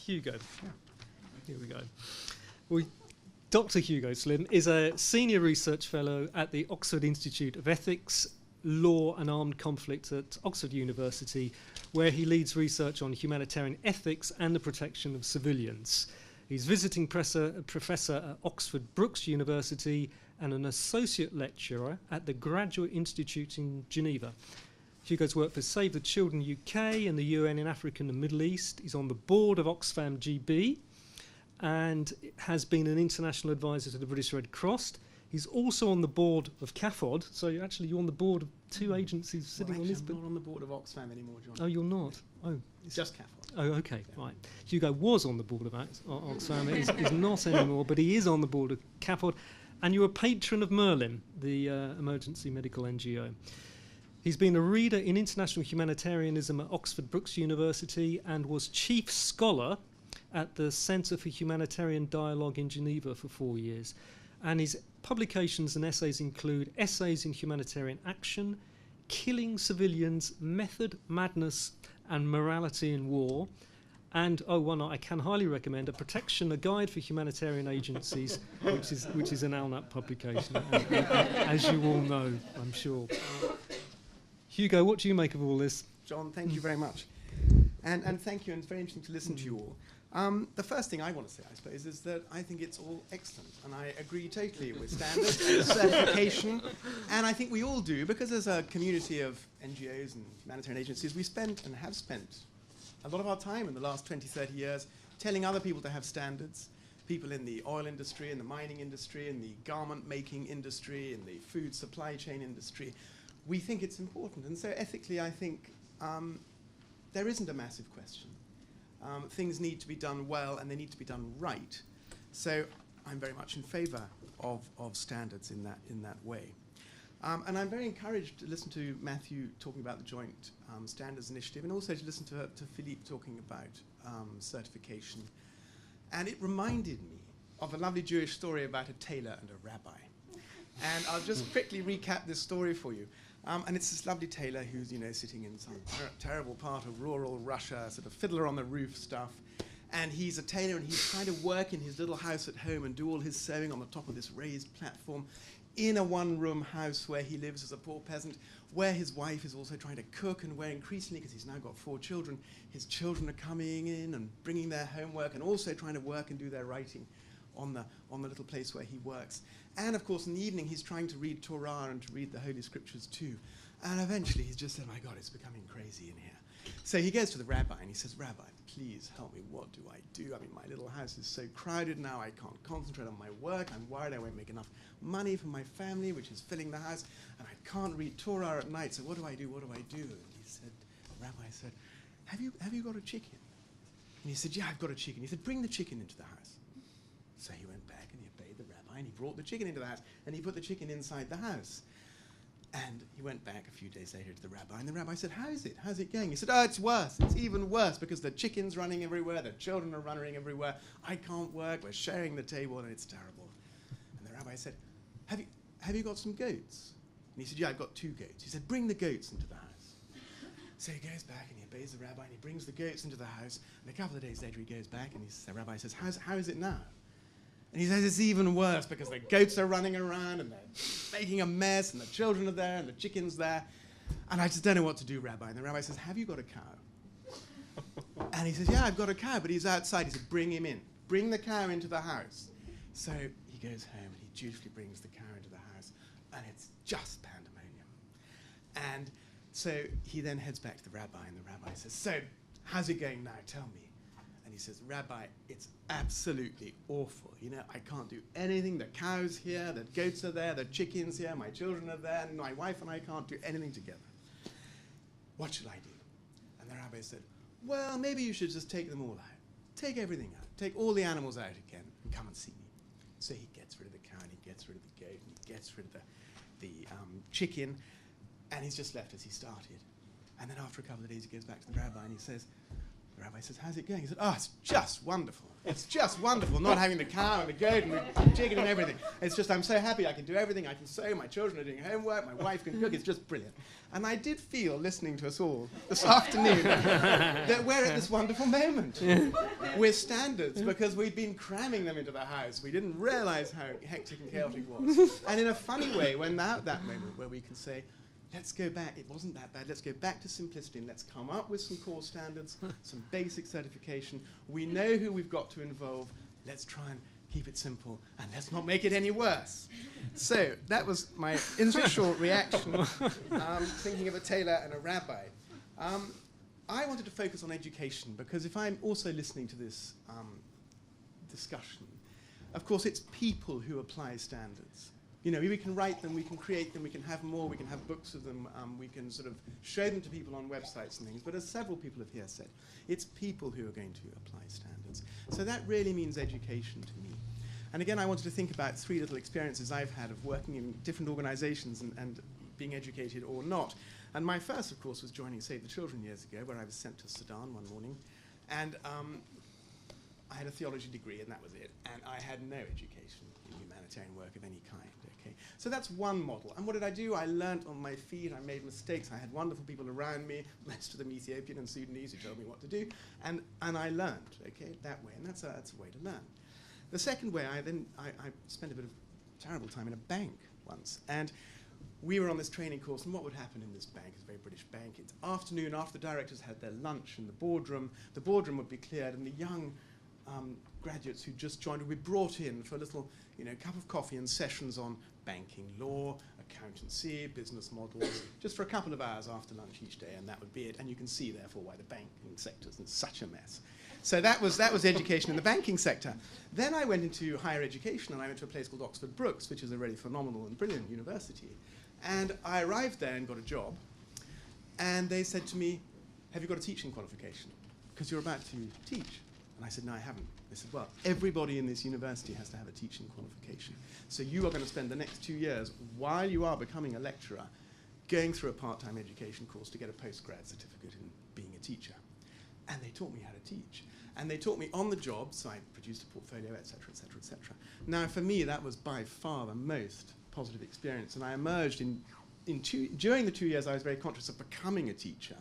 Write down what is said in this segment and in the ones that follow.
Hugo. Here we go. Well, Dr. Hugo Slim is a senior research fellow at the Oxford Institute of Ethics, Law and Armed Conflict at Oxford University, where he leads research on humanitarian ethics and the protection of civilians. He's visiting professor at Oxford Brookes University and an associate lecturer at the Graduate Institute in Geneva. Hugo's worked for Save the Children UK and the UN in Africa and the Middle East. He's on the board of Oxfam GB and has been an international advisor to the British Red Cross. He's also on the board of CAFOD, so you're on the board of two agencies sitting on this. I'm not on the board of Oxfam anymore, John. Oh, you're not? Oh, it's just CAFOD. Oh, okay, yeah. Right. Hugo was on the board of Oxfam. He's not anymore, but he is on the board of CAFOD. And you're a patron of Merlin, the emergency medical NGO. He's been a reader in international humanitarianism at Oxford Brookes University and was chief scholar at the Centre for Humanitarian Dialogue in Geneva for 4 years. And his publications and essays include Essays in Humanitarian Action, Killing Civilians, Method, Madness and Morality in War, and one I can highly recommend, A Guide for Humanitarian Agencies, which is an ALNAP publication, as you all know, I'm sure. Hugo, what do you make of all this? John, thank you very much. And thank you, and it's very interesting to listen to you all. The first thing I want to say, I suppose, is that I think it's all excellent, and I agree totally with standards and certification, and I think we all do, because as a community of NGOs and humanitarian agencies, we spent and have spent a lot of our time in the last 20, 30 years telling other people to have standards, people in the oil industry, in the mining industry, in the garment-making industry, in the food supply chain industry. We think it's important, and so ethically I think there isn't a massive question. Things need to be done well, and they need to be done right. So I'm very much in favour of standards in that way. And I'm very encouraged to listen to Matthew talking about the Joint Standards Initiative, and also to listen to Philippe talking about certification. And it reminded me of a lovely Jewish story about a tailor and a rabbi. And I'll just quickly recap this story for you. And it's this lovely tailor who's, sitting in some terrible part of rural Russia, sort of fiddler on the roof stuff. And he's a tailor, and he's trying to work in his little house at home and do all his sewing on the top of this raised platform in a one-room house where he lives as a poor peasant, where his wife is also trying to cook, and where increasingly, because he's now got 4 children, his children are coming in and bringing their homework and also trying to work and do their writing on the little place where he works. And of course in the evening he's trying to read Torah and to read the Holy Scriptures too. And eventually he's just said, my God, it's becoming crazy in here. So he goes to the rabbi and he says, Rabbi, please help me, what do I do? I mean, my little house is so crowded now, I can't concentrate on my work, I'm worried I won't make enough money for my family, which is filling the house, and I can't read Torah at night, so what do I do, what do I do? And he said, the rabbi said, have you got a chicken? And he said, yeah, I've got a chicken. He said, bring the chicken into the house. So he went back and he obeyed the rabbi and he brought the chicken into the house and he put the chicken inside the house. And he went back a few days later to the rabbi and the rabbi said, how is it? How's it going? He said, oh, it's worse. It's even worse because the chicken's running everywhere, the children are running everywhere, I can't work, we're sharing the table and it's terrible. And the rabbi said, have you got some goats? And he said, yeah, I've got 2 goats. He said, bring the goats into the house. So he goes back and he obeys the rabbi and he brings the goats into the house. And a couple of days later he goes back and the rabbi says, how is it now? And he says it's even worse because the goats are running around and they're making a mess and the children are there and the chicken's there. And I just don't know what to do, Rabbi. And the rabbi says, have you got a cow? And he says, yeah, I've got a cow, but he's outside. He said, bring him in. Bring the cow into the house. So he goes home and he dutifully brings the cow into the house. And it's just pandemonium. And so he then heads back to the rabbi and the rabbi says, so how's it going now? Tell me. And he says, Rabbi, it's absolutely awful. I can't do anything. The cow's here, the goats are there, the chicken's here, my children are there, and my wife and I can't do anything together. What should I do? And the rabbi said, well, maybe you should just take them all out. Take everything out. Take all the animals out again and come and see me. So he gets rid of the cow, and he gets rid of the goat, and he gets rid of the chicken, and he's just left as he started. And then after a couple of days, he goes back to the rabbi and he says, The rabbi says, how's it going? He said, oh, it's just wonderful. It's just wonderful not having the cow and the goat and the chicken and everything. It's just, I'm so happy I can do everything. I can sew, my children are doing homework, my wife can cook. It's just brilliant. And I did feel, listening to us all this afternoon, that we're at this wonderful moment with standards, because we'd been cramming them into the house. We didn't realize how hectic and chaotic it was. And in a funny way, we're now at that moment where we can say, let's go back. It wasn't that bad. Let's go back to simplicity and let's come up with some core standards, some basic certification. We know who we've got to involve. Let's try and keep it simple and let's not make it any worse. So that was my initial reaction, thinking of a tailor and a rabbi. I wanted to focus on education because if I'm also listening to this discussion, of course it's people who apply standards. You know, we can write them, we can create them, we can have more, we can have books of them, we can sort of show them to people on websites and things. But as several people have here said, it's people who are going to apply standards. So that really means education to me. And again, I wanted to think about 3 little experiences I've had of working in different organizations and being educated or not. And my first, of course, was joining Save the Children years ago, where I was sent to Sudan one morning. And I had a theology degree, and that was it. And I had no education in humanitarian work of any kind. Okay, so that's one model. And what did I do? I learnt on my feet. I made mistakes. I had wonderful people around me, most of them Ethiopian and Sudanese, who told me what to do. And I learned, okay, that way. And that's a way to learn. The second way, I spent a bit of terrible time in a bank once. And we were on this training course, and what would happen in this bank, it's a very British bank, it's afternoon, after the directors had their lunch in the boardroom would be cleared, and the young graduates who just joined would be brought in for a little, cup of coffee and sessions on banking law, accountancy, business models, just for a couple of hours after lunch each day, and that would be it. And you can see, therefore, why the banking sector is in such a mess. So that was education in the banking sector. Then I went into higher education, and I went to a place called Oxford Brookes, which is a really phenomenal and brilliant university. And I arrived there and got a job, and they said to me, have you got a teaching qualification? Because you're about to teach. And I said, no, I haven't. They said, well, everybody in this university has to have a teaching qualification. So you are going to spend the next 2 years, while you are becoming a lecturer, going through a part-time education course to get a postgrad certificate in being a teacher. And they taught me how to teach. And they taught me on the job, so I produced a portfolio, et cetera, et cetera, et cetera. Now, for me, that was by far the most positive experience. And I emerged during the 2 years, I was very conscious of becoming a teacher.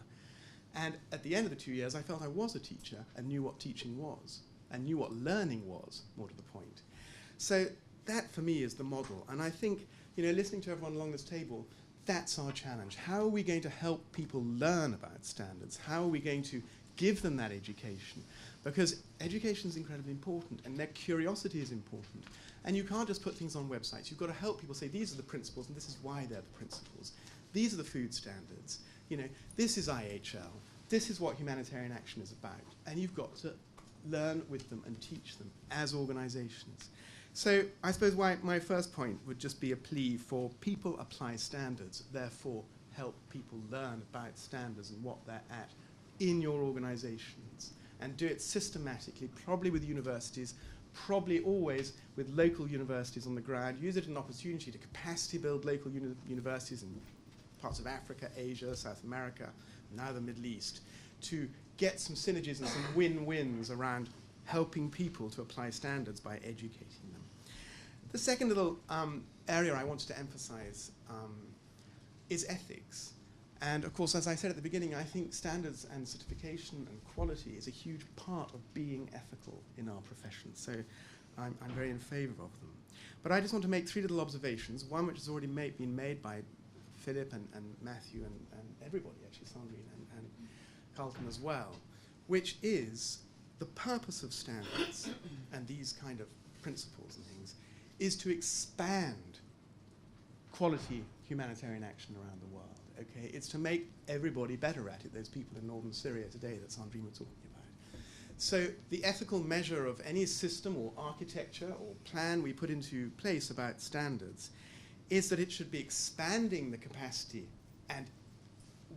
And at the end of the 2 years, I felt I was a teacher and knew what teaching was and knew what learning was, more to the point. So that, for me, is the model. And I think, listening to everyone along this table, that's our challenge. How are we going to help people learn about standards? How are we going to give them that education? Because education is incredibly important, and their curiosity is important. And you can't just put things on websites. You've got to help people say, these are the principles, and this is why they're the principles. These are the food standards. This is IHL. This is what humanitarian action is about. And you've got to learn with them and teach them as organizations. So I suppose my first point would just be a plea for people apply standards, therefore help people learn about standards and what they're at in your organizations. And do it systematically, probably with universities, probably always with local universities on the ground. Use it as an opportunity to capacity build local universities in parts of Africa, Asia, South America, now the Middle East, to get some synergies and some win-wins around helping people to apply standards by educating them. The second little area I wanted to emphasize is ethics. And of course, as I said at the beginning, I think standards and certification and quality is a huge part of being ethical in our profession. So I'm very in favor of them. But I just want to make 3 little observations, one which has already been made by Philip and Matthew and everybody, actually, Sandrine and Carlton as well, which is the purpose of standards and these kind of principles and things is to expand quality humanitarian action around the world. Okay, it's to make everybody better at it. Those people in northern Syria today that Sandrine was talking about. So the ethical measure of any system or architecture or plan we put into place about standards is that it should be expanding the capacity and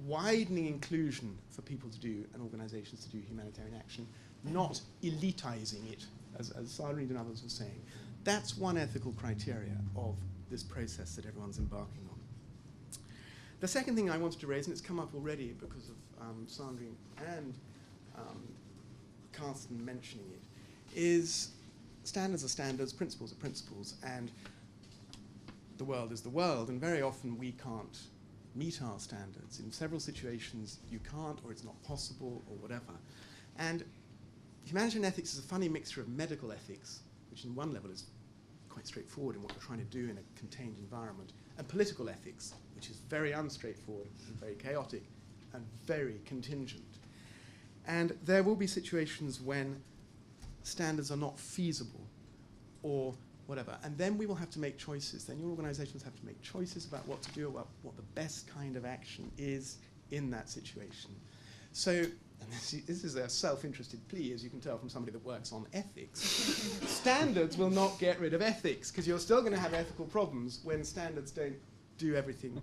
widening inclusion for people to do and organizations to do humanitarian action, not elitizing it, as Sandrine and others were saying. That's one ethical criteria of this process that everyone's embarking on. The second thing I wanted to raise, and it's come up already because of Sandrine and Carsten mentioning it, is standards are standards, principles are principles, and the world is the world, and very often we can't meet our standards. In several situations you can't, or it's not possible, or whatever. And humanitarian ethics is a funny mixture of medical ethics, which in one level is quite straightforward in what we're trying to do in a contained environment, and political ethics, which is very unstraightforward and very chaotic and very contingent. And there will be situations when standards are not feasible or whatever, and then we will have to make choices. Then your organizations have to make choices about what to do, about what the best kind of action is in that situation. So, and this is a self-interested plea, as you can tell from somebody that works on ethics. Standards will not get rid of ethics, because you're still going to have ethical problems when standards don't do everything,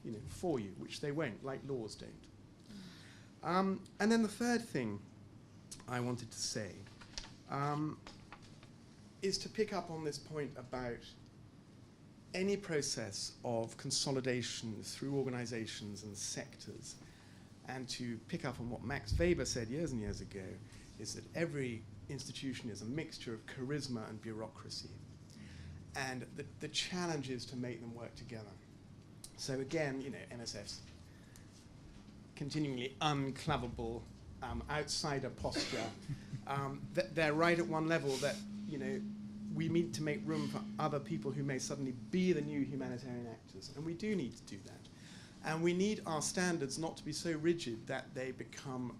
you know, for you, which they won't, like laws don't. And then the third thing I wanted to say is to pick up on this point about any process of consolidation through organizations and sectors, and to pick up on what Max Weber said years and years ago, is that every institution is a mixture of charisma and bureaucracy. And the challenge is to make them work together. So again, you know, MSF's continually unclovable outsider posture, they're right at one level that, you know, we need to make room for other people who may suddenly be the new humanitarian actors. And we do need to do that. And we need our standards not to be so rigid that they become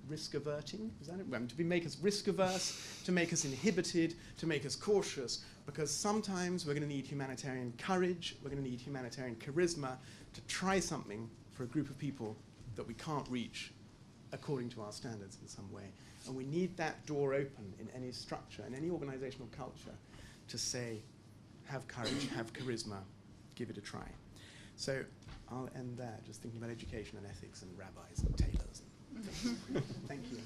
risk-averting. Is that it? To make us risk-averse, to make us inhibited, to make us cautious, because sometimes we're going to need humanitarian courage, we're going to need humanitarian charisma to try something for a group of people that we can't reach according to our standards in some way. And we need that door open in any structure, in any organizational culture, to say, have courage, have charisma, give it a try. So I'll end there, just thinking about education and ethics and rabbis and tailors. And things. Thank you.